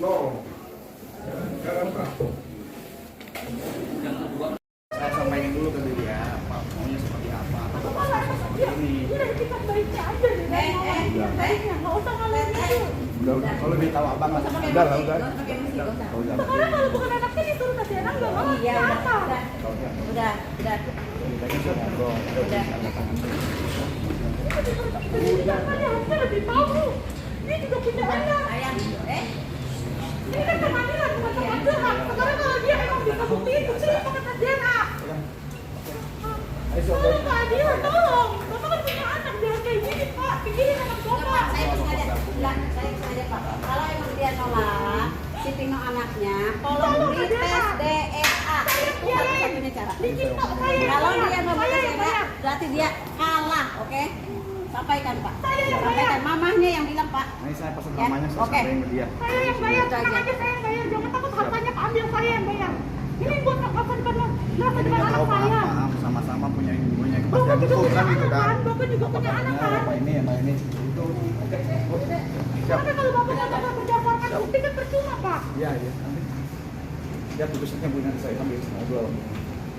Loh, sekarang Pak. Saya sampaikan dulu ke dia, Pak, maunya seperti apa. Ini. Udah kita baiknya aja deh. Nggak usah ngalahin itu. Udah, kalau lebih tahu abang lah. Udah lah, udah. Sekarang kalau bukan anaknya disuruh kasih anak nggak mau. Iya, Apa? udah. Tadi saya ngobrol. Kita harusnya lebih tahu. Dia juga punya anak. Sayang, Ini kan pengadilan, bukan pengadilan. Sekarang kalau dia emang bisa buktiin, buktiin pakai tes DNA. Tolong keadilan, tolong. Bapak kan punya anak, jangan kayak gini, Pak. Pikirin anak Bapak. saya sengaja Pak. Kalau emang dia nolak, si Pino anaknya, tolong di tes DNA. Itu satu-satunya cara. Kalau dia nggak mau tes DNA, berarti dia kalah, oke? Sampaikan Pak. Sampaikan mamahnya yang bilang Pak. Ini saya pesan namanya, saya sampaikan ke dia. Saya yang bayar, tenang aja saya yang bayar. Jangan takut hartanya keambil, saya yang bayar. Ini buat masa depan anak saya. Maaf, sama-sama punya Bapak kepastian juga hukum punya kan gitu anak kan. kan? Bapak juga punya anak kan? Apa ini, apa ini, itu. Oke. Siap. Tapi kalau Bapak nggak berdasarkan bukti kan percuma, Pak. Iya, iya. Nanti. Ya, tugasnya Bu, nanti saya sambil ngobrol.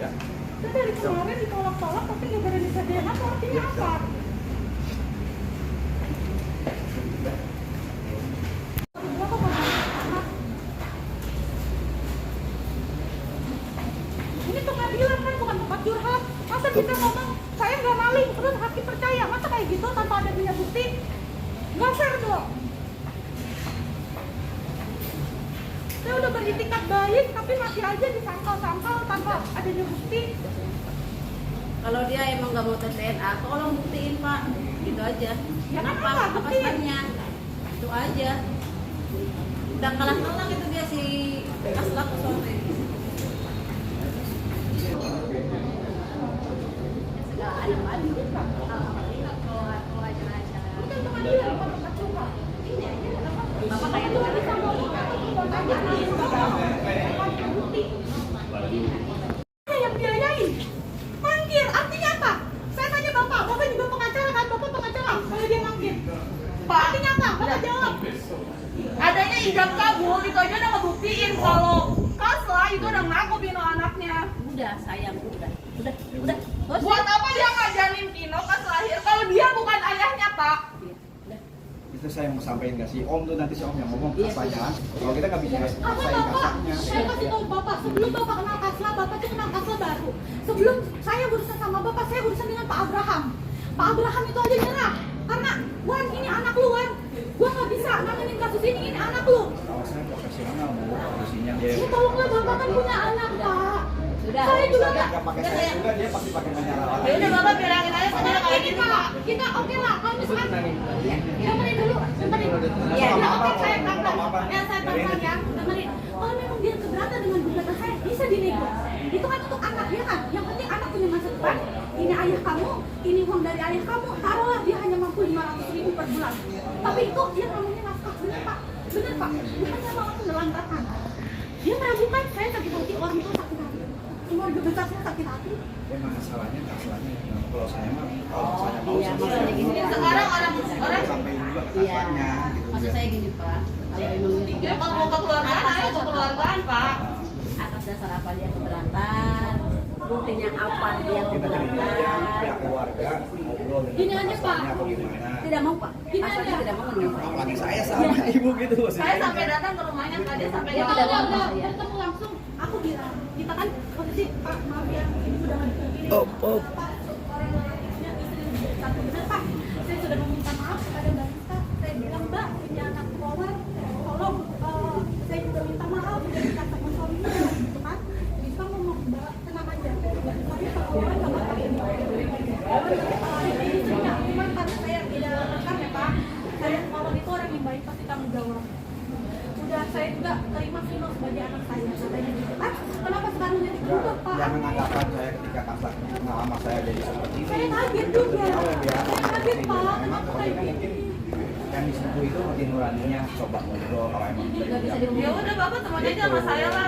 Ya. Saya dari kemarin ditolak-tolak, tapi nggak berani tes DNA, itu artinya apa? Bapak mau anak. Ini pengadilan kan, bukan tempat curhat. Masa kita ngomong, saya nggak maling, terus hakim percaya. Masa kayak gitu tanpa ada punya bukti? Nggak fair dong. Saya udah beritikat baik, tapi masih aja disangkal-sangkal tanpa adanya bukti. Kalau dia emang nggak mau tes DNA, tolong buktiin Pak. Gitu aja. Ya, Kenapa? kenapa? Apa Buktiin. sebabnya? Itu aja. Udah kalah itu dia si Aslak sore. Bukan pengadilan, bukan tempat curhat. Bapak kayak Itu bisa ngomong atau mau tanya bukti. Saya yang biayain. Mangkir, artinya apa? Saya tanya Bapak juga pengacara kan? Bapak pengacara, kalau dia mangkir. Pak, artinya apa? Bapak jawab. Adanya ijab kabul itu aja udah ngebuktiin kalau Kasla itu udah ngaku Pino anaknya. udah sayang, udah. Terus? Buat apa dia ngajarin Pino pas lahir kalau dia bukan ayahnya, Pak? Udah. Itu saya mau sampaikan ke si Om tuh, nanti si Om yang ngomong Iya, kasarnya. Kalau kita nggak bisa Apa selesai Bapak? kasarnya. Saya kasih tahu Bapak, sebelum Bapak kenal Kasla, Bapak tuh kenal Kasla baru. Sebelum saya berurusan sama Bapak, saya berurusan dengan Pak Abraham. Pak Abraham itu aja nyerah. Karena, Wan, ini anak lu, Wan. Gua nggak bisa nanganin kasus ini anak lu. Kalau saya profesional mau kondisinya dia. Ya tolonglah, Bapak kan punya anak, Pak. Sudah. Saya juga nggak. Nggak pakai saya juga, dia pasti pakai menyala orang. Ya udah Bapak bilangin aja saudara kayak Ini gitu, Pak, Pak. kita oke lah. Kalau misalkan, dengerin dulu. Iya, Ya, apa-apa, oke, saya apa-apa. tangkap. Ya, saya tangkap ya. Dengerin. Kalau memang dia keberatan dengan gugatan saya, bisa dinego. Itu kan untuk anak ya kan. Yang penting anak punya masa depan. Ini ayah kamu, ini uang dari ayah kamu. Taruhlah dia hanya mampu 500.000 per bulan. Tapi itu yang namanya nafkah, bener Pak. Bener Pak. Bukannya mau menelantarkan. Dia meragukan saya sakit hati, orang itu sakit hati. Keluarga besar saya sakit hati. Emang masalahnya, kalau saya mah, kalau saya mau Iya, sama maksudnya gini. Sekarang orang sampai juga ke Iya. kasarnya gitu. Maksud saya gini Pak, kalau memang Ya kalau mau kekeluargaan, ayo kekeluargaan, Pak. atas dasar apa dia keberatan, buktinya apa dia Kita jadi keberatan. pihak keluarga ngobrol dengan Gini aja, Pak. kasarnya bagaimana. Tidak mau Pak, Gini asalnya aja. tidak mau menyampaikan. Apalagi saya sama ibu gitu. Saya sampai datang ke rumahnya, Pak, dia sampai Dia datang. tidak mau Udah saya. bertemu langsung. Aku bilang, kita kan posisi Pak, maaf ya, ini sudah nggak begini. Oh. Pak, orangnya istri satu benar Pak. Saya sudah meminta maaf kepada Mbak Rista. Saya bilang Mbak, punya anak kolor, tolong saya juga minta maaf dari kata suaminya, gitu kan. Bisa ngomong Mbak, tenang aja. Tapi kalau orang nggak bakal ini. Cuman karena saya tidak rekam ya Pak. Saya kolor itu orang yang baik, pasti tanggung jawab. Udah saya juga terima Vino sebagai anak saya, katanya gitu kan. Kenapa sekarang jadi berubah Pak? Yang menganggapan saya ketika kasar pengalaman saya jadi seperti ini. Saya kaget juga. Saya kaget Pak. Memang Kenapa kalau kayak kita mungkin gini? yang disebut itu hati nuraninya coba ngobrol kalau emang Nggak bisa Ya dihubungi. udah Bapak teman aja sama saya lah.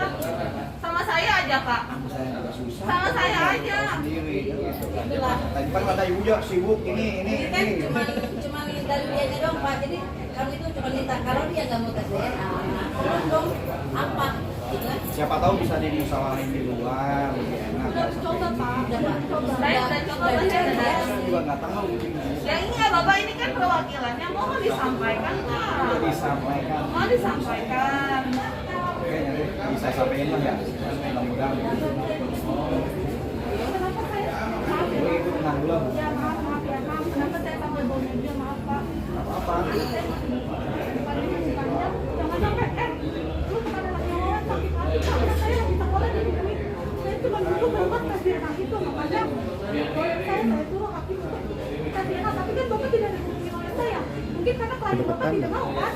Sama saya aja, Pak. saya agak susah. Sama saya aja. Sendiri gitu. Itulah. Tadi kan kata ibu juga sibuk ini Ini kan ini. cuma dari dianya doang Pak. Jadi kami itu cuma minta kalau dia nggak mau tes DNA, terus siapa tahu bisa dimusyawarahkan di luar lebih enak. Udah coba Pak, Saya udah coba baca dan Juga nggak tahu. ya ini ya Bapak, ini kan perwakilannya, mohon disampaikan Pak. Udah disampaikan. Mohon disampaikan. Oke, nanti bisa sampaikan lah ya. Mudah-mudahan. Kenapa saya? Maaf ya, Gue ikut tenang dulu. ya maaf ya Pak. Kenapa saya sampai bawa media, maaf Pak. Apa-apa. Saya masih depannya masih panjang. Jangan sampai lu bukan anak nyolong sakit hati. Karena saya lagi sekolah di sini. Saya cuma dulu berbuat tes DNA itu, makanya saya suruh hakim untuk tes DNA. Tapi kan Bapak tidak dihubungi oleh saya. Mungkin karena klien Bapak tidak mau kan?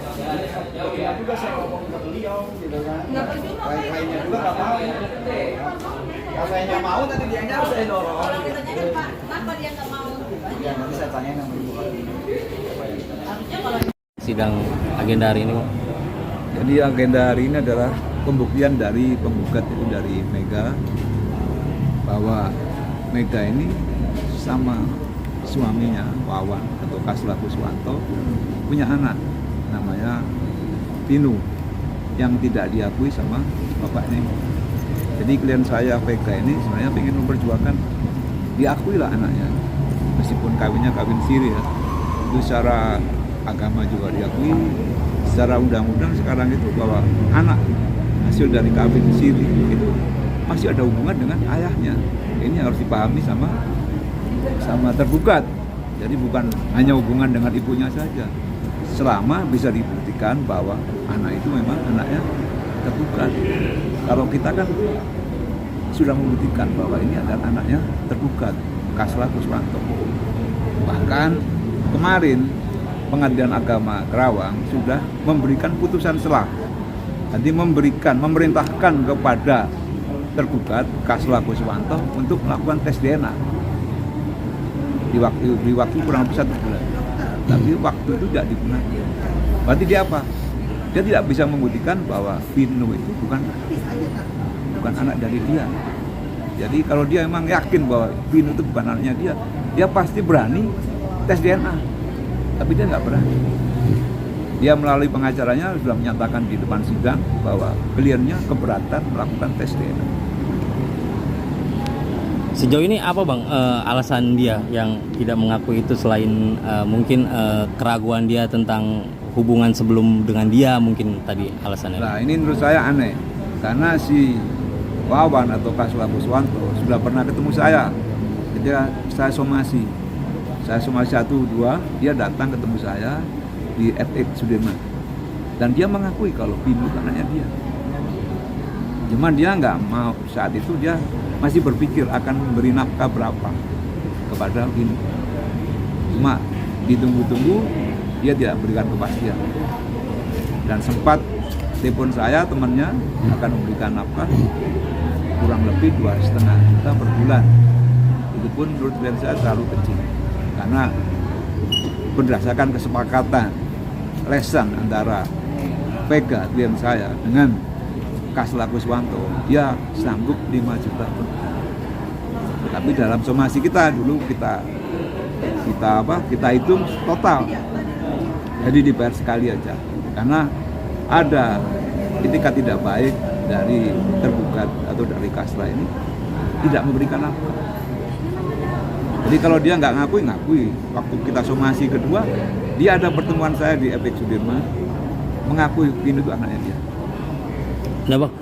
Ya juga saya ngomong ke beliau gitu kan. Nggak percuma, Pak. Lainnya juga nggak mau. Kalau saya mau, nanti dianya harus saya dorong. Kalau kita kan Pak, kenapa dia nggak mau? Ya nanti saya tanya sama ibu. Harusnya kalau Sidang agenda hari ini, Pak. Jadi agenda hari ini adalah pembuktian dari penggugat itu dari Mega bahwa Mega ini sama suaminya Wawan atau Kasla Kuswanto punya anak namanya Pinu yang tidak diakui sama bapaknya. Jadi klien saya Vega ini sebenarnya ingin memperjuangkan diakui lah anaknya meskipun kawinnya kawin siri ya. Itu secara agama juga diakui, secara undang-undang sekarang itu bahwa anak hasil dari kawin siri itu masih ada hubungan dengan ayahnya. Ini harus dipahami sama tergugat. Jadi bukan hanya hubungan dengan ibunya saja. Selama bisa dibuktikan bahwa anak itu memang anaknya tergugat. Kalau kita kan sudah membuktikan bahwa ini adalah anaknya tergugat, Kasla Kuswanto. Bahkan kemarin Pengadilan Agama Kerawang sudah memberikan putusan selah. Jadi memerintahkan kepada tergugat Kasla Kuswanto untuk melakukan tes DNA di waktu kurang lebih 1 bulan. Tapi waktu itu tidak digunakan. Berarti dia apa? Dia tidak bisa membuktikan bahwa Vino itu bukan anak dari dia. Jadi kalau dia memang yakin bahwa Vino itu bukan anaknya dia pasti berani tes DNA. Tapi dia nggak berani. Dia melalui pengacaranya sudah menyatakan di depan sidang bahwa kliennya keberatan melakukan tes DNA. Sejauh ini apa Bang alasan dia yang tidak mengakui itu selain mungkin keraguan dia tentang hubungan sebelum dengan dia mungkin tadi alasannya? Nah ini menurut saya aneh karena si Wawan atau Kasla Kuswanto sudah pernah ketemu saya ketika saya somasi 1-2 dia datang ketemu saya di FX Sudirman dan dia mengakui kalau Vino anaknya dia. Cuman dia nggak mau, saat itu dia masih berpikir akan memberi nafkah berapa kepada Vino. Cuma ditunggu-tunggu dia tidak berikan kepastian dan sempat telepon saya temannya akan memberikan nafkah kurang lebih 2,5 juta per bulan. Itu pun menurut saya terlalu kecil karena berdasarkan kesepakatan lesan antara Vega klien saya dengan Kasla Kuswanto dia sanggup 5 juta per bulan. Tapi dalam somasi kita dulu kita hitung total, jadi dibayar sekali aja karena ada etikat tidak baik dari tergugat atau dari Kasla ini tidak memberikan nafkah. Jadi kalau dia nggak ngakui, waktu kita somasi kedua dia ada pertemuan saya di FX Sudirman mengakui Vino itu anaknya dia. Nah Bang,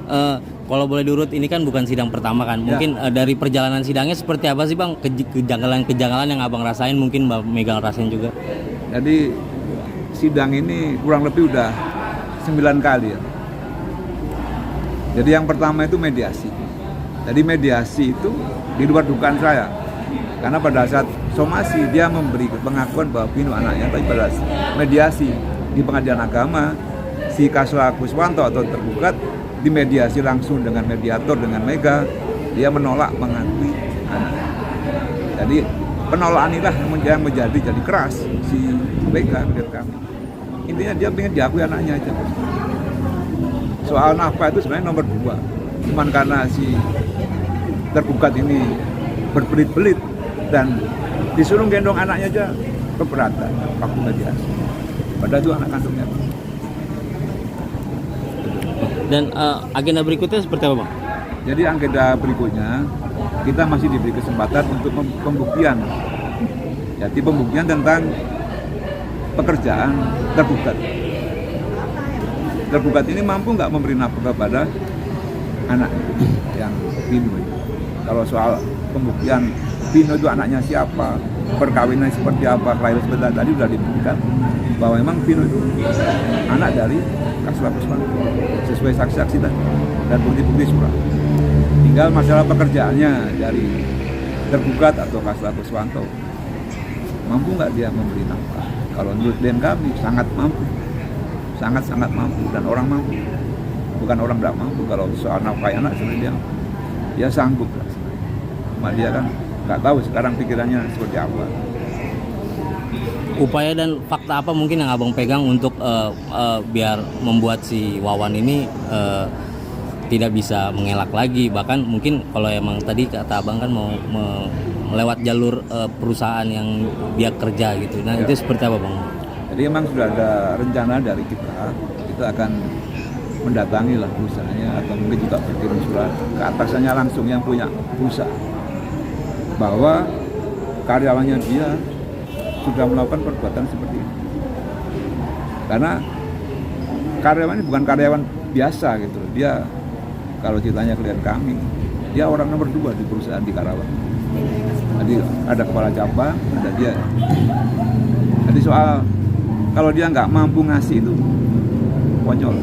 kalau boleh diurut ini kan bukan sidang pertama kan, mungkin dari perjalanan sidangnya seperti apa sih Bang, kejanggalan yang Abang rasain mungkin Mbak Mega rasain juga? Jadi sidang ini kurang lebih udah 9 kali ya. Jadi yang pertama itu mediasi. Jadi mediasi itu di luar dugaan saya. Karena pada saat somasi dia memberi pengakuan bahwa Vino anaknya, tapi pada mediasi di Pengadilan Agama si Kasla Kuswanto atau tergugat dimediasi langsung dengan mediator dengan Mega, dia menolak mengakui anaknya. Jadi penolakan inilah yang menjadi keras si Mega menurut kami. Intinya dia ingin diakui anaknya aja. Soal nafkah itu sebenarnya nomor 2. Cuman karena si tergugat ini berbelit-belit dan disuruh gendong anaknya aja keberatan waktu mediasi. Padahal itu anak kandungnya. Dan agenda berikutnya seperti apa Bang? Jadi agenda berikutnya kita masih diberi kesempatan untuk pembuktian. Jadi pembuktian tentang pekerjaan tergugat. Tergugat ini mampu nggak memberi nafkah kepada anak yang Vino itu. Kalau soal pembuktian Vino itu anaknya siapa, perkawinan seperti apa, kelahiran seperti apa, tadi sudah dibuktikan bahwa memang Vino itu anak dari Kasla Kuswanto sesuai saksi-saksi dan bukti-bukti surat. Tinggal masalah pekerjaannya dari tergugat atau Kasla Kuswanto, mampu nggak dia memberi nafkah? Kalau menurut klien kami sangat mampu, sangat mampu, dan orang mampu, bukan orang tidak mampu. Kalau soal nafkah anak sebenarnya dia sanggup lah. Cuma dia kan nggak tahu sekarang pikirannya seperti apa. Upaya dan fakta apa mungkin yang Abang pegang untuk biar membuat si Wawan ini tidak bisa mengelak lagi, bahkan mungkin kalau emang tadi kata Abang kan mau melewat jalur perusahaan yang dia kerja gitu. Nah, itu seperti apa Bang? Jadi memang sudah ada rencana dari kita akan mendatangi lah perusahaannya, atau mungkin juga berkirim surat ke atasannya langsung yang punya perusahaan bahwa karyawannya dia sudah melakukan perbuatan seperti ini. Karena karyawan ini bukan karyawan biasa gitu. Dia kalau ceritanya klien kami, dia orang nomor 2 di perusahaan di Karawang. Jadi ada kepala cabang, ada dia. Jadi soal kalau dia nggak mampu ngasih itu konyol.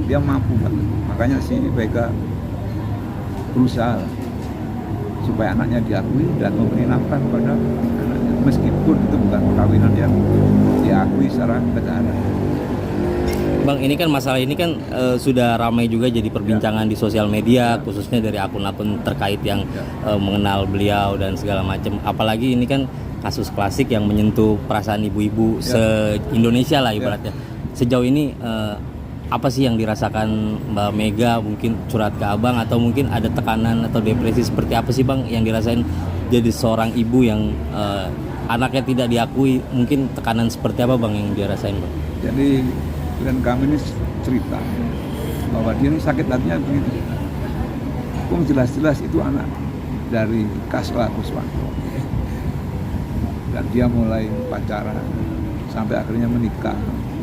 Dia mampu banget. Makanya si Vega berusaha supaya anaknya diakui dan memberi nafkah kepada anaknya, meskipun itu bukan perkawinan yang diakui secara negara. Bang, ini kan masalah ini kan sudah ramai juga jadi perbincangan di sosial media, khususnya dari akun-akun terkait yang mengenal beliau dan segala macam. Apalagi ini kan kasus klasik yang menyentuh perasaan ibu-ibu se-Indonesia lah ibaratnya. Sejauh ini apa sih yang dirasakan Mbak Mega, mungkin curhat ke Abang, atau mungkin ada tekanan atau depresi seperti apa sih Bang yang dirasain jadi seorang ibu yang anaknya tidak diakui? Mungkin tekanan seperti apa Bang yang dia rasain Bang? Jadi dan kami ini cerita bahwa dia ini sakit hatinya begitu. Jelas-jelas itu anak dari Kasla Kuswanto. Dan dia mulai pacaran sampai akhirnya menikah,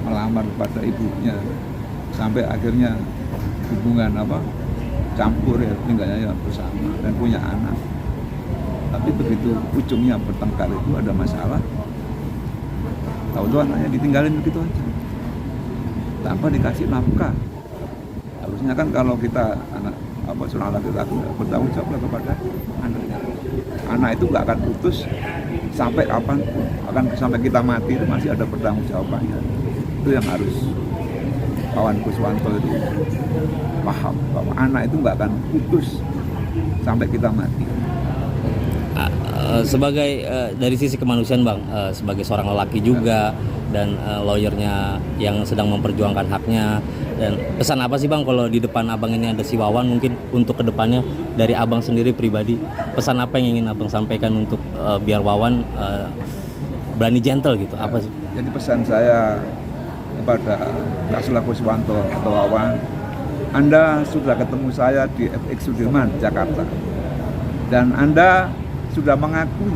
melamar pada ibunya, sampai akhirnya hubungan campur ya, tinggalnya bersama dan punya anak. Tapi begitu ujungnya bertengkar itu ada masalah, tahu-tahu anaknya ditinggalin begitu aja tanpa dikasih nafkah. Harusnya kan kalau kita seorang laki-laki bertanggung jawab kepada anaknya. Anak itu nggak akan putus sampai kapan, akan sampai kita mati itu masih ada pertanggung jawabannya. Itu yang harus Wawan Kuswanto itu paham, bahwa anak itu nggak akan putus sampai kita mati. Sebagai dari sisi kemanusiaan Bang, sebagai seorang lelaki juga dan lawyernya yang sedang memperjuangkan haknya, dan pesan apa sih Bang kalau di depan Abang ini ada si Wawan, mungkin untuk kedepannya dari Abang sendiri pribadi, pesan apa yang ingin Abang sampaikan untuk biar Wawan berani gentle gitu, apa sih? Jadi pesan saya kepada Kasla Kuswanto atau Wawan, Anda sudah ketemu saya di FX Sudirman, Jakarta, dan Anda sudah mengakui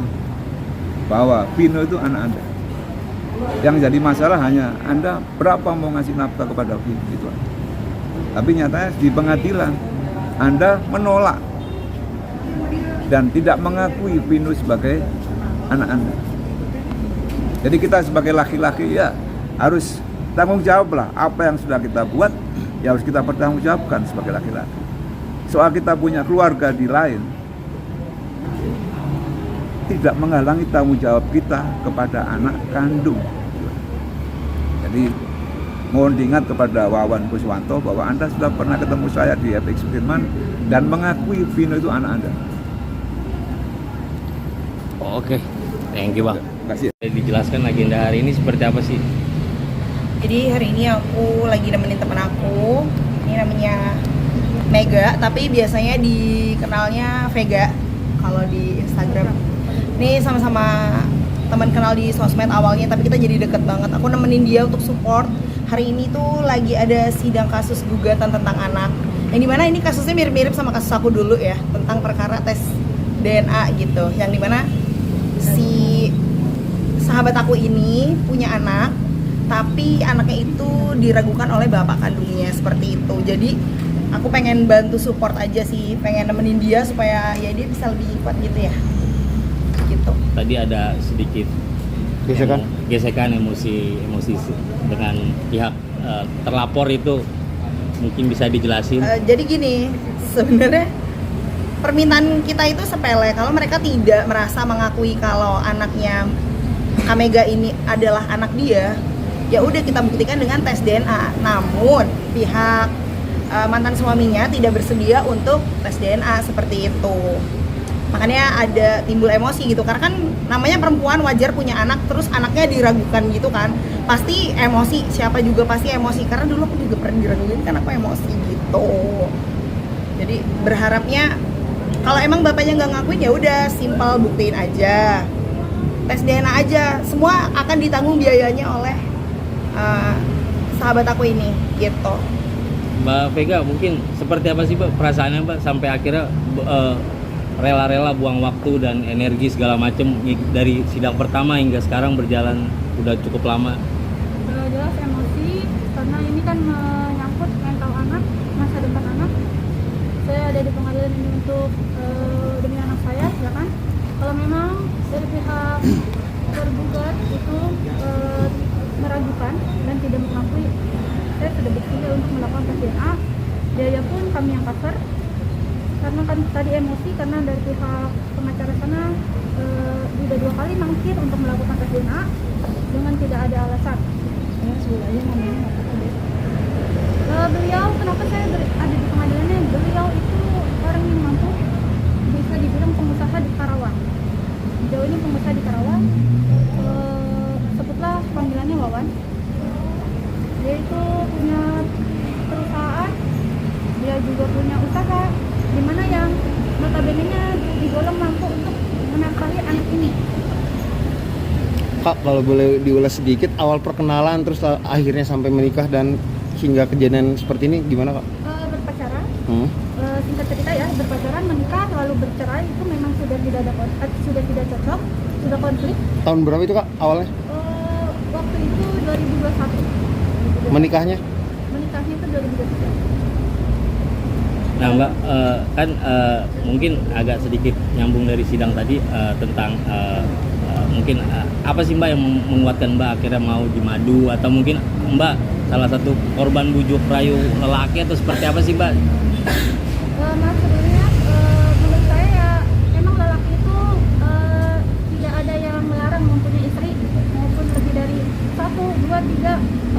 bahwa Vino itu anak Anda. Yang jadi masalah hanya Anda berapa mau ngasih nafkah kepada Vino itu. Tapi nyatanya di pengadilan Anda menolak dan tidak mengakui Vino sebagai anak Anda. Jadi kita sebagai laki-laki ya harus tanggung jawab lah, apa yang sudah kita buat ya harus kita pertanggungjawabkan sebagai laki-laki. Soal kita punya keluarga di lain tidak menghalangi tanggung jawab kita kepada anak kandung. Jadi mohon diingat kepada Wawan Kuswanto bahwa Anda sudah pernah ketemu saya di FX Sudirman dan mengakui Vino itu anak Anda. Oke, thank you Bang. Terima kasih. Dijelaskan agenda hari ini seperti apa sih? Jadi hari ini aku lagi nemenin teman aku, ini namanya Mega, tapi biasanya dikenalnya Vega kalau di Instagram. Ini sama-sama teman kenal di sosmed awalnya, tapi kita jadi deket banget. Aku nemenin dia untuk support hari ini tuh lagi ada sidang kasus gugatan tentang anak. Yang dimana ini kasusnya mirip-mirip sama kasus aku dulu ya, tentang perkara tes DNA gitu. Yang dimana si sahabat aku ini punya anak, tapi anaknya itu diragukan oleh bapak kandungnya seperti itu. Jadi aku pengen bantu support aja sih, pengen nemenin dia supaya ya dia bisa lebih kuat gitu ya. Gitu. Tadi ada sedikit gesekan emosi dengan pihak terlapor itu, mungkin bisa dijelasin. Jadi gini, sebenarnya permintaan kita itu sepele. Kalau mereka tidak merasa mengakui kalau anaknya Kamega ini adalah anak dia, ya udah kita buktikan dengan tes DNA. Namun pihak mantan suaminya tidak bersedia untuk tes DNA seperti itu. Makanya ada timbul emosi gitu, karena kan namanya perempuan wajar punya anak, terus anaknya diragukan gitu kan, pasti emosi, siapa juga pasti emosi, karena dulu aku juga pernah diraguin kan, aku emosi gitu. Jadi berharapnya kalau emang bapaknya nggak ngakuin ya udah simpel buktiin aja, tes DNA aja, semua akan ditanggung biayanya oleh sahabat aku ini gitu. Mbak Vega, mungkin seperti apa sih Mbak perasaannya Mbak sampai akhirnya rela-rela buang waktu dan energi segala macam dari sidang pertama hingga sekarang berjalan udah cukup lama? Jelas emosi, karena ini kan menyangkut mental anak, masa depan anak. Saya ada di pengadilan ini untuk demi anak saya, ya kan? Kalau memang dari pihak tergugat itu meragukan dan tidak mengakui, saya sudah bersedia untuk melakukan tes DNA. Biaya pun kami yang cover, karena kan tadi emosi, karena dari pihak pengacara sana sudah 2 kali mangkir untuk melakukan tes DNA dengan tidak ada alasan. Ya, sebenarnya namanya beliau, kenapa saya ada di pengadilannya? Beliau itu orang yang mampu, bisa dibilang pengusaha di Karawang. Sejauh ini pengusaha di Karawang, sebutlah panggilannya Wawan. Dia itu punya perusahaan, dia juga punya usaha, dimana yang notabene-nya digolong mampu untuk menafkahi anak ini. Kak, kalau boleh diulas sedikit awal perkenalan terus akhirnya sampai menikah dan hingga kejadian seperti ini gimana Kak? Berpacaran, singkat cerita ya, berpacaran, menikah, lalu bercerai, itu memang sudah tidak ada sudah tidak cocok, sudah konflik. Tahun berapa itu Kak awalnya? Waktu itu 2021. Menikahnya? Menikahnya itu 2023. Nah Mbak, kan mungkin agak sedikit nyambung dari sidang tadi tentang mungkin apa sih Mbak yang menguatkan Mbak akhirnya mau dimadu, atau mungkin Mbak salah satu korban bujuk rayu lelaki atau seperti apa sih Mbak? Mas, sebenarnya menurut saya ya emang lelaki itu tidak ada yang melarang mempunyai istri maupun lebih dari 1, 2, 3,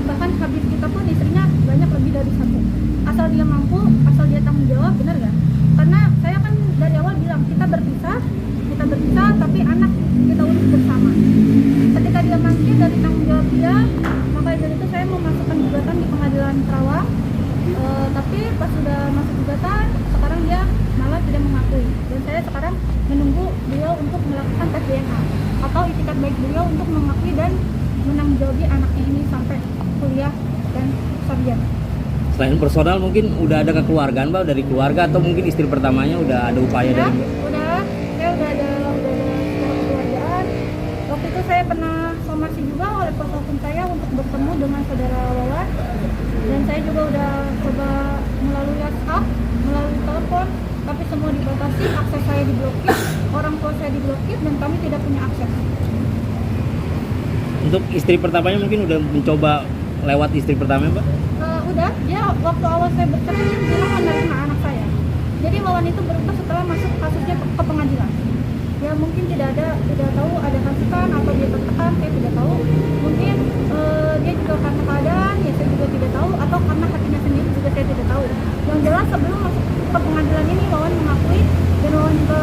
bahkan habis kita pun istrinya banyak lebih dari 1, asal dia mampu, asal dia tanggung jawab, benar nggak? Karena saya kan dari awal bilang kita berpisah tapi anak kita urus bersama. Ketika dia mangkir dari tanggung jawab dia, maka dari itu saya mau masukkan gugatan di pengadilan Karawang. Tapi pas sudah masuk gugatan, sekarang dia malah tidak mengakui, dan saya sekarang menunggu beliau untuk melakukan tes DNA atau itikat baik beliau untuk mengakui dan menanggung anaknya ini sampai kuliah dan sarjana. Selain personal mungkin udah ada kekeluargaan Mbak dari keluarga, atau mungkin istri pertamanya udah ada upaya dari Mbak? Saya udah ada kekeluargaan. Waktu itu saya pernah somasi juga oleh kuasa hukum saya untuk bertemu dengan saudara Wawan, dan saya juga udah coba melalui WhatsApp, melalui telepon, tapi semua dibatasi, akses saya diblokir, orang tua saya diblokir, dan kami tidak punya akses. Untuk istri pertamanya mungkin udah mencoba lewat istri pertama Mbak? Udah, dia waktu awal saya bercerai dia bilang menerima anak saya. Jadi Wawan itu berubah setelah masuk kasusnya ke pengadilan. Ya mungkin tidak tahu ada hasutan atau dia tertekan, saya tidak tahu. Mungkin dia juga karena keadaan, ya saya juga tidak tahu, atau karena hatinya sendiri juga saya tidak tahu. Yang jelas sebelum masuk ke pengadilan ini Wawan mengakui, dan Wawan juga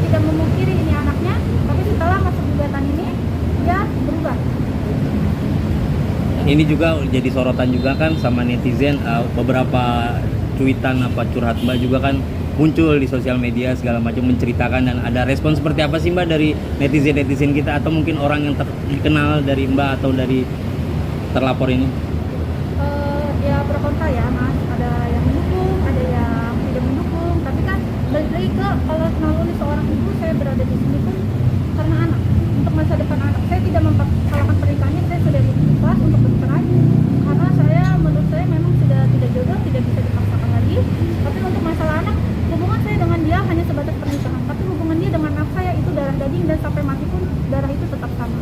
tidak memungkiri ini anaknya. Tapi setelah masuk gugatan ini dia berubah. Ini juga jadi sorotan juga kan sama netizen, beberapa cuitan apa curhat Mbak juga kan muncul di sosial media segala macam menceritakan, dan ada respon seperti apa sih Mbak dari netizen kita, atau mungkin orang yang dikenal dari Mbak atau dari terlapor ini? ya pro kontra ya mas, ada yang mendukung, ada yang tidak mendukung, tapi kan balik lagi ke kalau melalui seorang ibu saya berada di sini pun karena anak, untuk masa depan anak. Saya tidak mempersalahkan pernikahannya, saya sudah ikhlas untuk bercerai karena saya menurut saya memang sudah tidak jodoh, tidak bisa dipaksakan lagi. Tapi untuk masalah anak, hubungan saya dengan dia hanya sebatas pernikahan, tapi hubungan dia dengan anak saya itu darah daging, dan sampai mati pun darah itu tetap sama.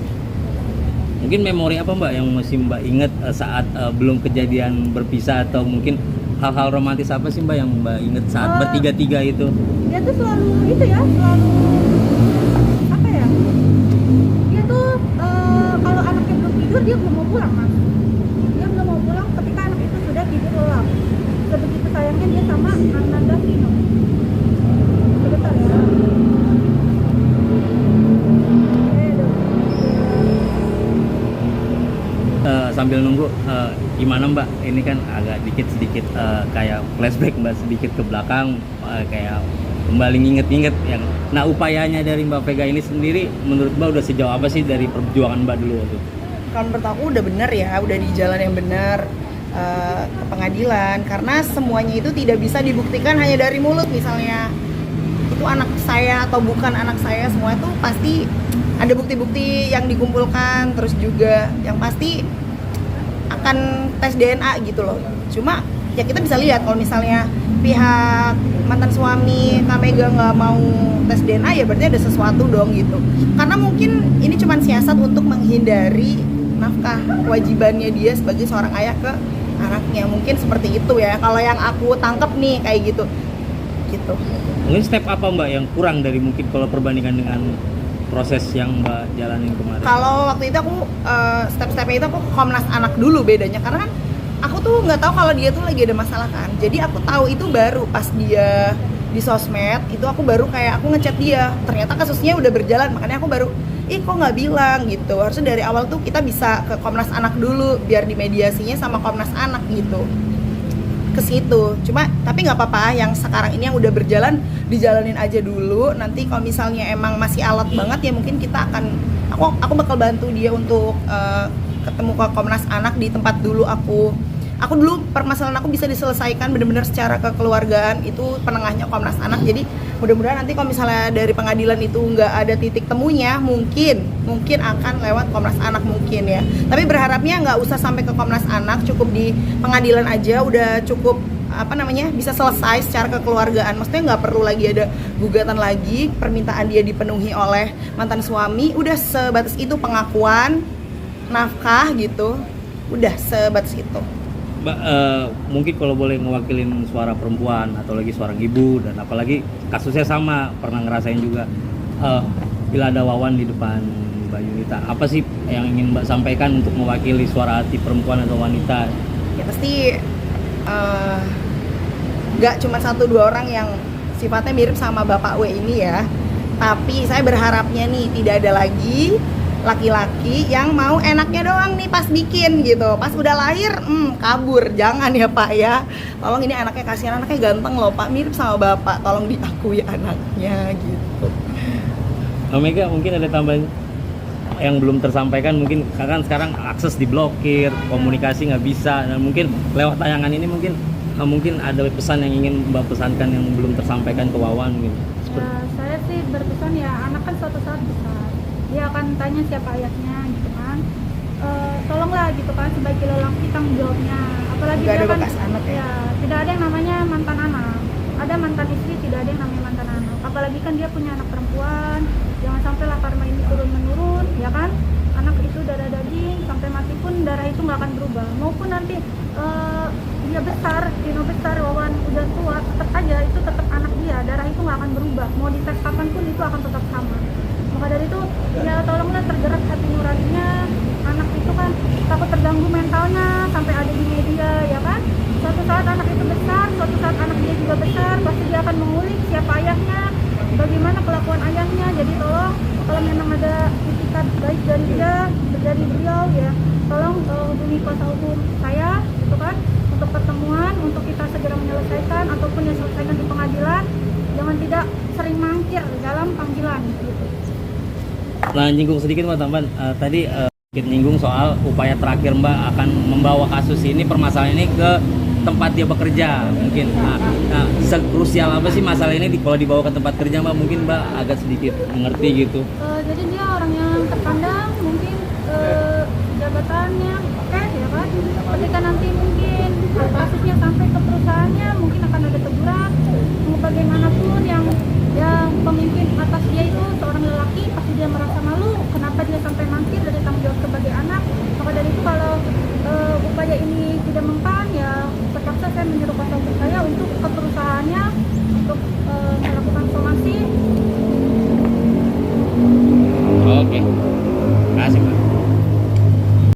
Mungkin memori apa Mbak yang masih Mbak ingat saat belum kejadian berpisah, atau mungkin hal-hal romantis apa sih Mbak yang Mbak ingat saat bertiga-tiga itu? Dia tuh selalu itu ya, selalu apa ya? Dia tuh kalau anaknya belum tidur dia belum mau pulang mas. Dia belum mau pulang ketika anak itu sudah tidur lelap. Sebegitu sayangnya dia sama Ananda Vino. Sebentar ya. Sambil nunggu, gimana Mbak? Ini kan agak sedikit kayak flashback Mbak, sedikit ke belakang, kayak kembali nginget-nginget yang. Nah, upayanya dari Mbak Vega ini sendiri, menurut Mbak udah sejauh apa sih dari perjuangan Mbak dulu waktu? Kalau menurut aku udah bener ya, udah di jalan yang benar, ke pengadilan, karena semuanya itu tidak bisa dibuktikan hanya dari mulut. Misalnya itu anak saya atau bukan anak saya, semua itu pasti ada bukti-bukti yang dikumpulkan, terus juga yang pasti akan tes DNA gitu loh. Cuma ya kita bisa lihat kalau misalnya pihak mantan suami Kak Mega nggak mau tes DNA, ya berarti ada sesuatu dong gitu. Karena mungkin ini cuma siasat untuk menghindari nafkah kewajibannya dia sebagai seorang ayah ke anaknya, mungkin seperti itu ya. Kalau yang aku tangkep nih kayak gitu. Mungkin step apa Mbak yang kurang dari mungkin kalau perbandingan dengan proses yang Mbak jalanin kemarin? Kalau waktu itu aku step-stepnya itu aku ke Komnas Anak dulu bedanya, karena kan aku tuh nggak tahu kalau dia tuh lagi ada masalah kan. Jadi aku tahu itu baru pas dia di sosmed itu, aku baru kayak aku ngechat dia. Ternyata kasusnya udah berjalan, makanya aku baru kok nggak bilang gitu. Harusnya dari awal tuh kita bisa ke Komnas Anak dulu biar dimediasinya sama Komnas Anak gitu. Ke situ. Cuma tapi nggak apa-apa, yang sekarang ini yang udah berjalan dijalanin aja dulu. Nanti kalau misalnya emang masih alot banget ya mungkin kita akan aku bakal bantu dia untuk ketemu ke Komnas Anak di tempat dulu aku dulu permasalahan aku bisa diselesaikan benar-benar secara kekeluargaan, itu penengahnya Komnas Anak. Jadi mudah-mudahan nanti kalau misalnya dari pengadilan itu nggak ada titik temunya, mungkin akan lewat Komnas Anak mungkin ya. Tapi berharapnya nggak usah sampai ke Komnas Anak, cukup di pengadilan aja udah cukup bisa selesai secara kekeluargaan. Maksudnya nggak perlu lagi ada gugatan lagi, permintaan dia dipenuhi oleh mantan suami, udah sebatas itu, pengakuan, nafkah gitu, udah sebatas itu. Mbak, mungkin kalau boleh ngewakilin suara perempuan atau lagi seorang ibu, dan apalagi kasusnya sama, pernah ngerasain juga, bila ada Wawan di depan Mbak Yunita, apa sih yang ingin Mbak sampaikan untuk mewakili suara hati perempuan atau wanita? Ya pasti nggak cuma 1-2 orang yang sifatnya mirip sama Bapak W ini ya, tapi saya berharapnya nih tidak ada lagi laki-laki yang mau enaknya doang nih pas bikin gitu, pas udah lahir kabur. Jangan ya Pak ya, tolong, ini anaknya, kasihan anaknya ganteng loh Pak, mirip sama Bapak, tolong diakui anaknya gitu. Mega, mungkin ada tambahan yang belum tersampaikan, mungkin kan sekarang akses diblokir, komunikasi nggak bisa, dan mungkin lewat tayangan ini mungkin ada pesan yang ingin Mbak pesankan yang belum tersampaikan ke Wawan gitu. Ya, saya sih berpesan ya, anak kan suatu saat besar, dia akan tanya siapa ayahnya gitu kan. Tolonglah gitu kan, sebagai lelaki tanggung jawabnya. Apalagi Gak dia ada kan bekas anak ya. Tidak ada yang namanya mantan anak. Ada mantan istri, tidak ada yang namanya mantan anak. Apalagi kan dia punya anak perempuan. Jangan sampailah karma ini turun menurun, ya kan? Anak itu darah daging, sampai mati pun darah itu nggak akan berubah. Maupun nanti dia besar, Dino besar, Wawan udah tua, tetap aja itu tetap anak dia. Darah itu nggak akan berubah. Mau dites kapanpun itu akan tetap sama. Maka dari itu ya tolonglah tergerak hati nuraninya. Anak itu kan takut terganggu mentalnya sampai ada di media, ya kan? Suatu saat anak itu besar, suatu saat anak dia juga besar, pasti dia akan mengulik siapa ayahnya, bagaimana kelakuan ayahnya. Jadi tolong kalau memang ada itikat baik dari dia, dari beliau ya, tolong hubungi kuasa hukum saya gitu kan, untuk pertemuan, untuk kita segera menyelesaikan ataupun yang selesaikan di pengadilan. Jangan tidak sering mangkir dalam panggilan gitu. Nah, nyinggung sedikit Mbak tambahan tadi Nyinggung soal upaya terakhir Mbak akan membawa kasus ini, permasalahan ini ke tempat dia bekerja mungkin. Nah, sekrusial apa sih masalah ini kalau dibawa ke tempat kerja Mbak? Mungkin Mbak agak sedikit mengerti gitu. Jadi dia orang yang terpandang, mungkin jabatannya oke ya kan. Ketika nanti